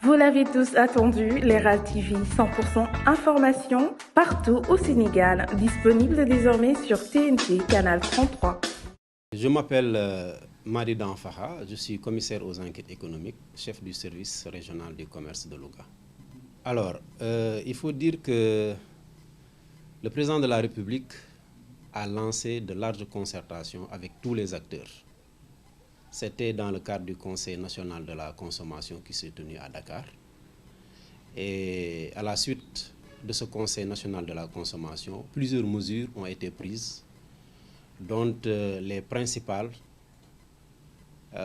Vous l'avez tous attendu, l'Era TV 100% information partout au Sénégal, disponible désormais sur TNT, canal 33. Je m'appelle Madi Danfaha, je suis commissaire aux enquêtes économiques, chef du service régional du commerce de Louga. Alors, il faut dire que le président de la République a lancé de larges concertations avec tous les acteurs. C'était dans le cadre du Conseil national de la consommation qui s'est tenu à Dakar. Et à la suite de ce Conseil national de la consommation, plusieurs mesures ont été prises, dont les principales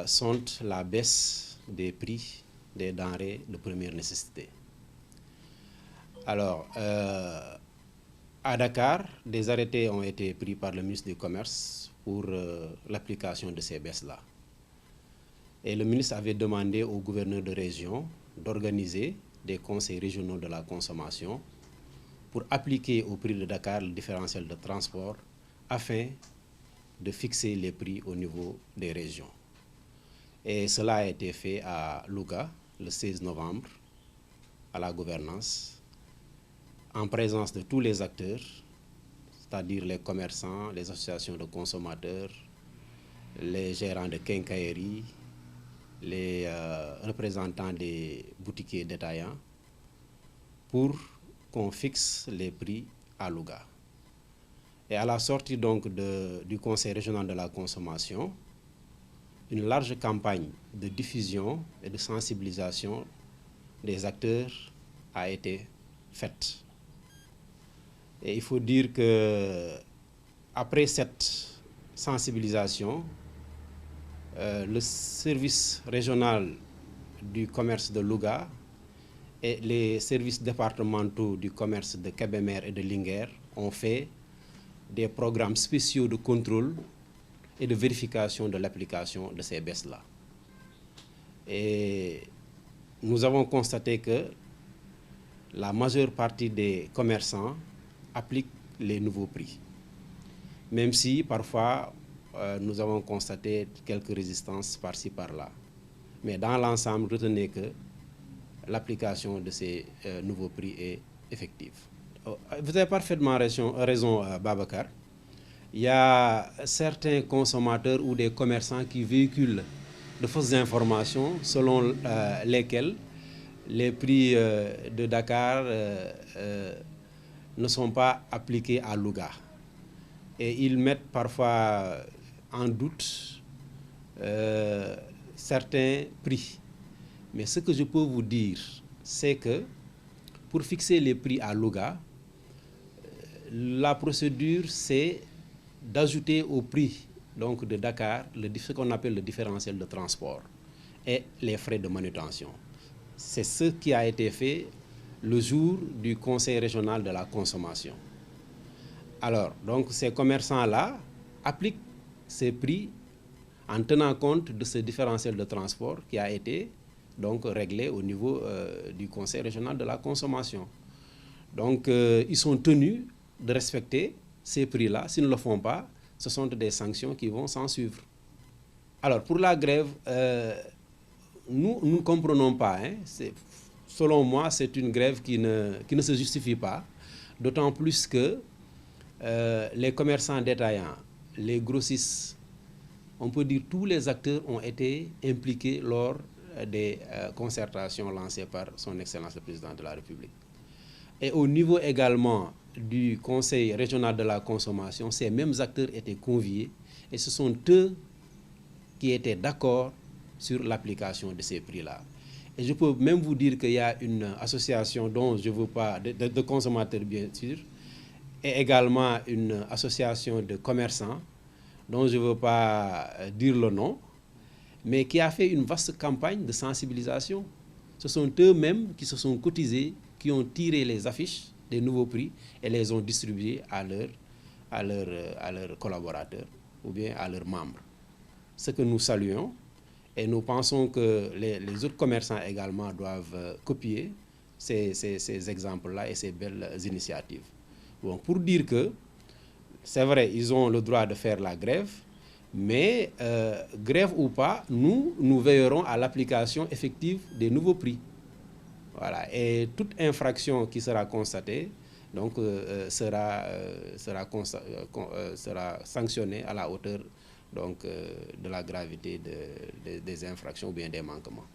sont la baisse des prix des denrées de première nécessité. Alors, à Dakar, des arrêtés ont été pris par le ministre du Commerce pour l'application de ces baisses-là. Et le ministre avait demandé au gouverneur de région d'organiser des conseils régionaux de la consommation pour appliquer au prix de Dakar le différentiel de transport afin de fixer les prix au niveau des régions. Et cela a été fait à Louga le 16 novembre à la gouvernance, en présence de tous les acteurs, c'est-à-dire les commerçants, les associations de consommateurs, les gérants de quincaillerie, les représentants des boutiquiers détaillants, pour qu'on fixe les prix à Louga. Et à la sortie donc du Conseil régional de la consommation, une large campagne de diffusion et de sensibilisation des acteurs a été faite. Et il faut dire que après cette sensibilisation, le service régional du commerce de Louga et les services départementaux du commerce de Kébémer et de Linguère ont fait des programmes spéciaux de contrôle et de vérification de l'application de ces baisses-là. Et nous avons constaté que la majeure partie des commerçants appliquent les nouveaux prix, même si parfois nous avons constaté quelques résistances par-ci par-là. Mais dans l'ensemble, retenez que l'application de ces nouveaux prix est effective. Vous avez parfaitement raison, Babacar. Il y a certains consommateurs ou des commerçants qui véhiculent de fausses informations selon lesquelles les prix de Dakar ne sont pas appliqués à Louga. Et ils mettent parfois en doute certains prix. Mais ce que je peux vous dire, c'est que pour fixer les prix à Louga, la procédure, c'est d'ajouter au prix donc, de Dakar ce qu'on appelle le différentiel de transport et les frais de manutention. C'est ce qui a été fait le jour du Conseil régional de la consommation. Alors, donc ces commerçants-là appliquent ces prix en tenant compte de ce différentiel de transport qui a été donc réglé au niveau du Conseil régional de la consommation. Donc, ils sont tenus de respecter ces prix-là. S'ils ne le font pas, ce sont des sanctions qui vont s'en suivre. Alors, pour la grève, nous ne comprenons pas. Selon moi, c'est une grève qui ne se justifie pas, d'autant plus que les commerçants détaillants, les grossistes, on peut dire tous les acteurs ont été impliqués lors des concertations lancées par son Excellence le Président de la République. Et au niveau également du Conseil régional de la consommation, ces mêmes acteurs étaient conviés et ce sont eux qui étaient d'accord sur l'application de ces prix-là. Et je peux même vous dire qu'il y a une association dont je ne veux pas, de consommateurs bien sûr, et également une association de commerçants dont je ne veux pas dire le nom, mais qui a fait une vaste campagne de sensibilisation. Ce sont eux-mêmes qui se sont cotisés, qui ont tiré les affiches des nouveaux prix et les ont distribués à leurs collaborateurs ou bien à leurs membres. Ce que nous saluons et nous pensons que les autres commerçants également doivent copier ces exemples-là et ces belles initiatives. Bon, pour dire que c'est vrai, ils ont le droit de faire la grève, mais grève ou pas, nous veillerons à l'application effective des nouveaux prix. Voilà. Et toute infraction qui sera constatée donc, sera sanctionnée à la hauteur donc, de la gravité des infractions ou bien des manquements.